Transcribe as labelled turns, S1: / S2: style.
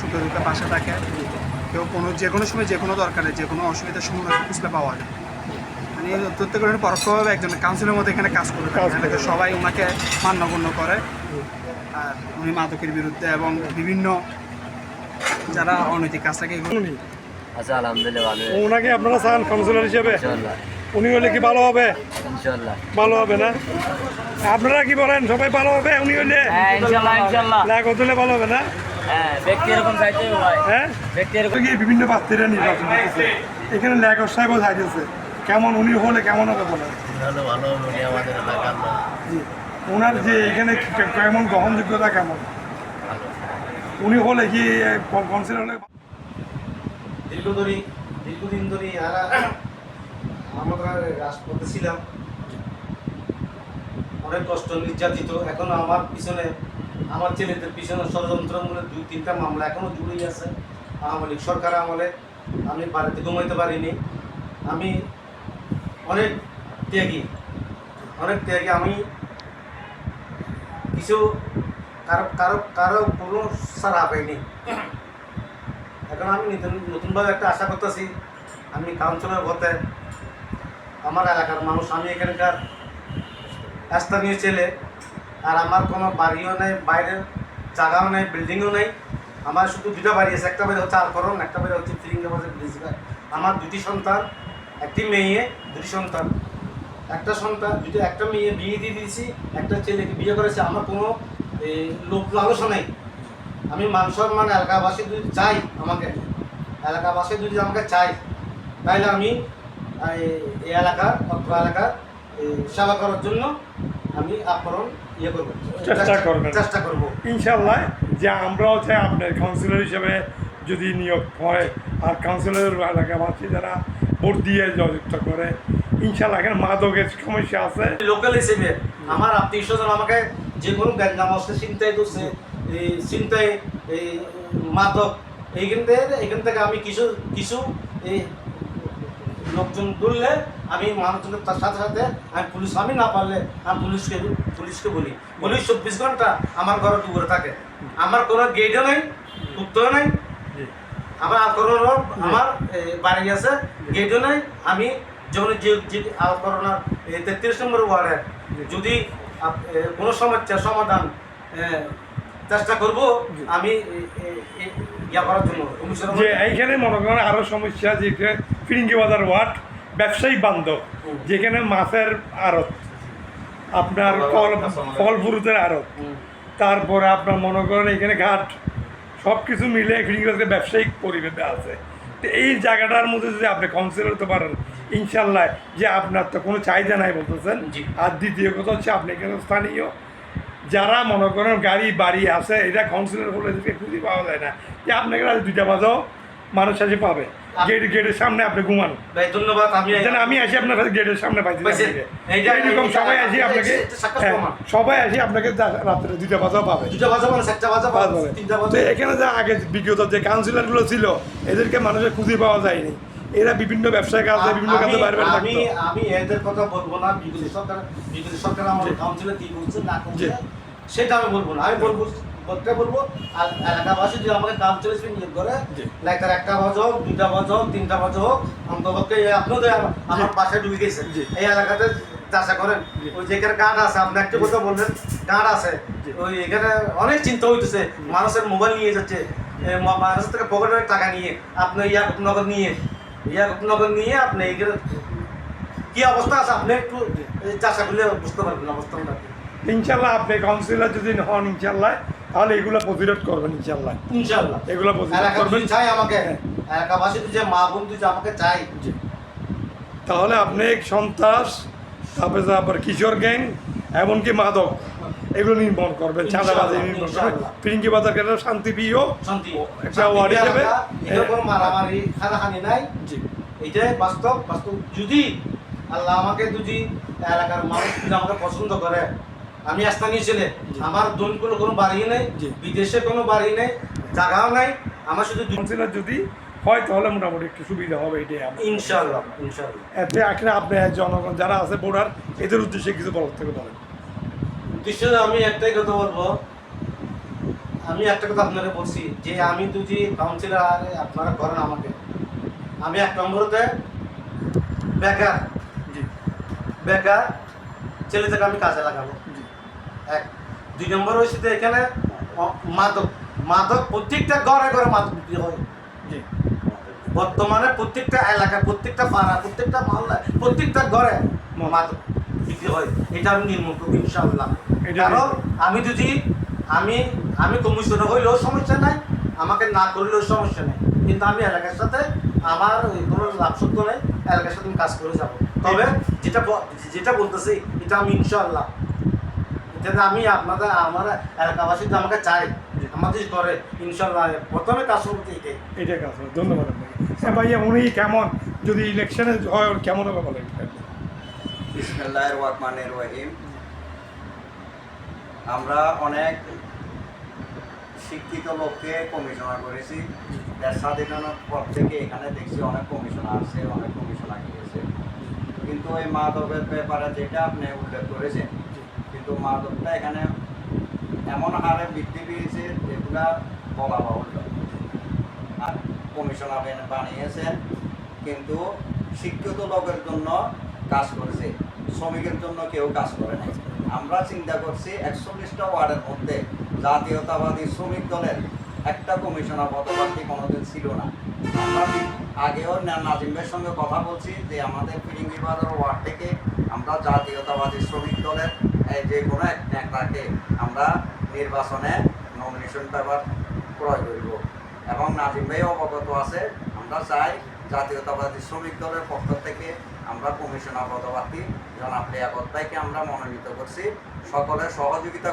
S1: সুখে দুঃখে পাশে থাকে। কেউ যে কোনো সময় যে কোনো দরকারে যে কোনো অসুবিধার সম্মুখীন খুঁজলে পাওয়া যায়। মানে প্রত্যেক পরোক্ষভাবে একজন কাউন্সিলের মধ্যে এখানে কাজ করে থাকে, এলাকায় সবাই ওনাকে মান্যগণ্য করে। আর উনি মাদকের বিরুদ্ধে এবং বিভিন্ন যারা অনৈতিক কাজ থাকে এগুলো।
S2: আচ্ছা, আলহামদুলিল্লাহ ভালো।
S3: ওনাকে আপনারা চান কাউন্সিলর হিসেবে?
S2: ইনশাআল্লাহ।
S3: উনি হলে কি ভালো হবে?
S2: ইনশাআল্লাহ
S3: ভালো হবে না? আপনারা কি বলেন সবাই ভালো হবে উনি হলে?
S2: হ্যাঁ, ইনশাআল্লাহ ইনশাআল্লাহ।
S3: না কত হলে ভালো হবে না?
S2: হ্যাঁ, ব্যক্তি এরকম চাইতে হয়।
S3: হ্যাঁ,
S2: ব্যক্তি এরকম।
S3: বিভিন্ন প্রার্থীরা নির্বাচন করতেছে, এখানে লেখক সাহেবও চাইতেছে, কেমন উনি হলে কেমন হবে বলেন?
S2: ভালো ভালো, উনি আমাদের এলাকার লোক।
S3: জি, ওনার যে এখানে কেমন গ্রহণযোগ্যতা কেমন, উনি হলে কি কাউন্সিলর হলে?
S4: দীর্ঘদিন ধরে আমরা রাজপথে ছিলাম, অনেক কষ্ট নির্যাতিত। এখনো আমার পিছনে, আমার ছেলেদের পিছনে ষড়যন্ত্রমূলক 2-3টা মামলা এখনো জুড়েই আছে। আওয়ামী লীগ সরকার আমলে আমি বাড়িতে ঘুমাইতে পারিনি। আমি অনেক ত্যাগী। আমি কিছু কারো কোনো সারা পাইনি। এখন আমি নতুনভাবে একটা আশা করতেছি, আমি কাউন্সিলর হতে আমার এলাকার মানুষ, আমি এখানকার স্থানীয় ছেলে, আর আমার কোনো বাড়িও নেই, বাইরের জায়গাও নেই, বিল্ডিংও নেই। আমার শুধু 2টা বাড়ি আছে, একটা বাড়ি হচ্ছে আলকরণ, একটা বাড়ি হচ্ছে ফিরিঙ্গাবাজার ব্রিজঘাট। আমার 2টি সন্তান, একটি মেয়ে, 2টি সন্তান। একটা মেয়ে বিয়ে দিয়ে দিয়েছি, একটা ছেলেকে বিয়ে করেছে। আমার কোনো লোক লালসা নেই। আমি মান সম্মান এলাকাবাসী যদি চাই, এলাকাবাসী যদি আমাকে চাই, তাহলে আমি এই এলাকার সেবা করার জন্য আমি আপ্রাণ চেষ্টা করবো
S3: ইনশাল্লাহ। যে আমরাও চাই আপনার কাউন্সিলর হিসেবে যদি নিয়োগ হয়, আর কাউন্সিলর এলাকাবাসী যারা ভোট দিয়ে জয়যুক্ত করে, ইনশাল্লাহ এখানে মাদকের সমস্যা আছে।
S4: লোকাল হিসেবে আমার আত্মীয় স্বজন আমাকে যে কোনো গ্যাঞ্জাম আসলে চিন্তায় করছে, চিন্তায় এই মাদক, এখান থেকে আমি কিছু এই লোকজন ধরলে আমি মানুষজনের তার সাথে সাথে আমি না পারলে আমি পুলিশকে বলি। পুলিশ 24 ঘন্টা আমার ঘরে দূরে থাকে। আমার কোনো গেটও নেই, উত্তর নেই। আমার আমার বাড়ি আছে, গেটও নেই। আমি যখন যে করোনার 33 নম্বর ওয়ার্ডে যদি কোনো সমস্যার সমাধান চেষ্টা করব, আমি করার জন্য।
S3: যে এইখানে মনে করেন আরও সমস্যা, যে ফিরিঙ্গিবাজার ওয়ার্ড ব্যবসায়িক বান্ধব, যেখানে মাছের আড়ত, আপনার ফল ফ্রুটের আড়ত, তারপরে আপনার মনে করেন এখানে ঘাট, সব কিছু মিলে ফিরিঙ্গিবাজারে ব্যবসায়িক পরিবেশ আছে। তো এই জায়গাটার মধ্যে যদি আপনি কাউন্সিলর হতে পারেন, ইনশাল্লাহ যে আপনার তো কোনো চাহিদা নাই বলতেছেন। আর দ্বিতীয় কথা হচ্ছে আপনি এখানে স্থানীয় যারা মনে করেন গাড়ি বাড়ি আছে, এটা কাউন্সিলর বলে খুঁজে পাওয়া যায় না। যে আপনাকে রাত 2টা বাজাও মানুষ আসে পাবে, গেটের সামনে আপনি ঘুমান।
S4: ধন্যবাদ।
S3: আমি আসি আপনার গেটের সামনে পাইছি, এরকম সবাই আসি আপনাকে, সবাই আসি আপনাকে রাত্রে 2টা বাজাও পাবে। তো এখানে যা আগে বিগত যে কাউন্সিলরগুলো ছিল, এদেরকে মানুষের খুঁজে পাওয়া যায়নি। এরা বিভিন্ন ব্যবসায় কাজে বিভিন্ন কাজে বাইরে বাইরে থাকতো।
S4: আমি এদের কথা বলবো না। বিজেপি সরকার আমার কাউন্সিলর কি করছে না করছে সেটা আমি বলবো না। আমি বলবো আর এলাকাবাসী যদি আমাকে কাউন্সিলর হিসেবে নিয়োগ করে, তার 1টা বাজ হোক, 2টা বাজ হোক, 3টা বাজ হোক, অন্তপক্ষে আপনাদের আমার পাশে ঢুকে গেছে এই এলাকাতে চাষা করেন। ওই যেখানে গার্ড আছে, আপনি একটা কথা বললেন, গার্ড আছে, ওই এখানে অনেক চিন্তা হইতেছে। মানুষের মোবাইল নিয়ে যাচ্ছে, মানুষের থেকে পকেটের টাকা নিয়ে, আপনি নগদ নিয়ে আপনি এখানে কি অবস্থা আছে আপনি একটু চাষা করলে বুঝতে পারবেন অবস্থাটা।
S3: ইনশাল্লাহ আপনি কাউন্সিলর যদি হন, ইনশাল্লাহ তাহলে এগুলো প্রতিরোধ করবেন। ইনশাল্লাহ এগুলো প্রতিরোধ করবেন।
S4: চাই আমাকে এলাকাবাসী যে মা বন্ধু যে আমাকে চাই,
S3: তাহলে আপনি সন্ত্রাস, তারপরে আবার কিশোর গ্যাং, এমনকি মাদক, এগুলো নির্মূল করবেন। চাঁদাবাজি নির্মূল করবেন। ফিরিঙ্গিবাজার কেন শান্তিপ্রিয় একটা ওয়ার্ড হিসেবে,
S4: কোনো মারামারি খানাখানি নাই। এইটাই বাস্তব। যদি আল্লাহ আমাকে যদি এলাকার মানুষ যদি আমাকে পছন্দ করে, আমি স্থানীয় ছেলে, আমার কোনো বাড়ি নেই, বিদেশে কোনো বাড়ি নেই, জায়গাও নাই, আমার শুধু
S3: কাউন্সিলর যদি হয় তাহলে মোটামুটি একটু সুবিধা হবে। এটাই
S4: ইনশাআল্লাহ।
S3: এতে আখেরে আপনি জনগণ যারা আছে ভোটার, এদের উদ্দেশ্যে কিছু বলার থেকে বলেন।
S4: উদ্দেশ্যে আমি একটাই কথা বলবো, আমি একটা কথা আপনারা বলছি যে আমি যদি কাউন্সিলর আপনারা করেন আমাকে, আমি 1 নম্বরতে বেকার
S1: জি
S4: বেকার ছেলেটাকে আমি কাজে লাগাবো,
S1: জি
S4: 1। 2 নম্বর হচ্ছে যে এখানে মাদক মাদক প্রত্যেকটা ঘরে ঘরে মাদক বিক্রি হয়
S1: জি
S4: বর্তমানে, প্রত্যেকটা এলাকা, প্রত্যেকটা পাড়া, প্রত্যেকটা মহল্লা, প্রত্যেকটা ঘরে মাদক বিক্রি হয়। এটা আমি নির্মূল করবো ইনশাআল্লাহ।
S3: এটা
S4: কারণ আমি যদি আমি আমি কমিশনার হইলেও সমস্যা নাই, আমাকে না করলেও সমস্যা নেই, কিন্তু আমি এলাকার সাথে আমার কোনো লাভ সত্য নেই, এলাকার সাথে আমি কাজ করে যাব। তবে যেটা বলতেছি এটা আমি ইনশাআল্লাহ, এটা আমি আপনাদের আমার এলাকাবাসী তো আমাকে চাই, আমাদের করে ইনশাআল্লাহ প্রথমে কাজ করতে এটাই।
S3: এটা কাজ হবে। ধন্যবাদ আপনাকে। হ্যাঁ ভাইয়া, উনি কেমন, যদি ইলেকশনে হয় ওর কেমন হবে বলেন?
S5: বিসমিল্লাহির রহমানির রহিম। আমরা অনেক শিক্ষিত লোককে কমিশনার করেছি। দেশ স্বাধীনের পর থেকে এখানে দেখছি অনেক কমিশনার আসছে, অনেক কমিশনার গিয়েছে, কিন্তু এই মাদকের ব্যাপারে যেটা আপনি উল্লেখ করেছেন, কিন্তু মাদকটা এখানে এমন হারে বৃদ্ধি পেয়েছে যেগুলা বলা বাহুল্য। আর কমিশনার বানিয়েছেন, কিন্তু শিক্ষিত লোকের জন্য কাজ করেছে, শ্রমিকের জন্য কেউ কাজ করে নাই। আমরা চিন্তা করছি 41টা ওয়ার্ডের মধ্যে জাতীয়তাবাদী শ্রমিক দলের একটা কমিশনার পদপ্রার্থী কোনোদিন ছিল না। আমরা আগেও নাজিম ভাইয়ের সঙ্গে কথা বলছি যে আমাদের ফিরিঙ্গি বাজার ওয়ার্ড থেকে আমরা জাতীয়তাবাদী শ্রমিক দলের যে কোনো এক নেতাকে আমরা নির্বাচনে নমিনেশন পেপার ক্রয় করিব, এবং নাজিম ভাই অবগত আছে। আমরা চাই জাতীয়তাবাদী শ্রমিক দলের পক্ষ থেকে আমরা কমিশনার পদপ্রার্থী জনাব লিয়াকত ভাইকে আমরা মনোনীত করছি। সকলের সহযোগিতা